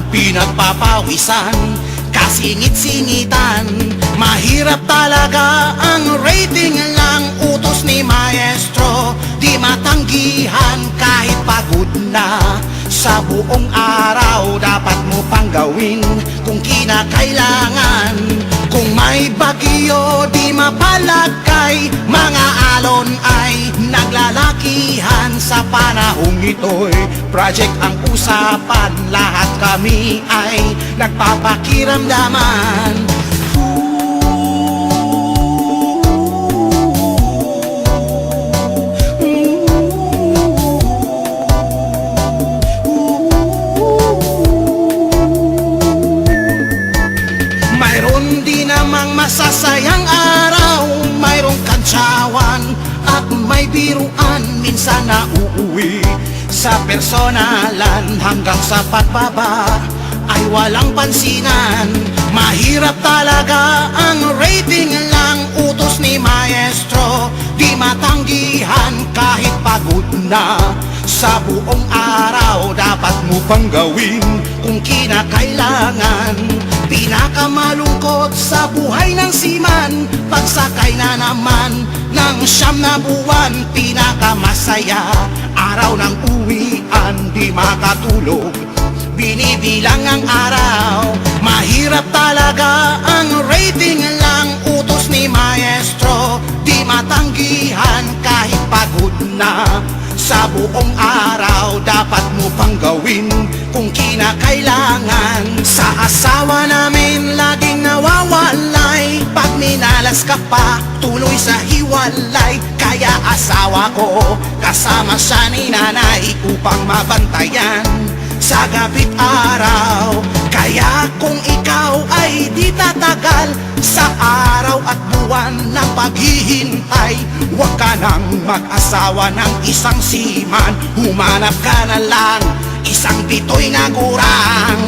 pinagpapawisan, kasingit-singitan. Mahirap talaga ang rating lang, utos ni maestro, di matanggihan kahit pagod na. Sa buong araw dapat mo pang gawin kung kinakailangan. Kung may bagyo di mapalagay, mga alon ay naglalakihan. Sa panahong ito'y project ang usapan, lahat kami ay nagpapakiramdaman. Mayroon din namang masasayang araw, mayroong kantsawan at may biruan. Minsan na uuwi sa personalan, hanggang sa pagbaba ay walang pansinan. Mahirap talaga ang rating lang, utos ni maestro, di matanggihan kahit pagod na. Sa buong araw dapat mo pang gawin kung kinakailangan. Pinakamalungkot sa buhay ng seaman, pagsakay na naman ng 9 na buwan. Pinakamasaya, araw ng uwian, di makatulog, binibilang ang araw. Mahirap talaga ang rating lang, utos ni maestro, di matanggihan kahit pagod na. Sa buong araw dapat mo pang gawin kung kinakailangan. Sa asawa namin laging nawawalay, pag minalas ka pa tuloy sa hiwalay. Kaya asawa ko kasama siya ni nanay upang mabantayan sa gabi't araw. Kaya kung ikaw ay di tatagal sa araw at buwan ng paghihintay, huwag ka nang mag-asawa ng isang seaman. Humanap ka na lang isang pitoy na gurang.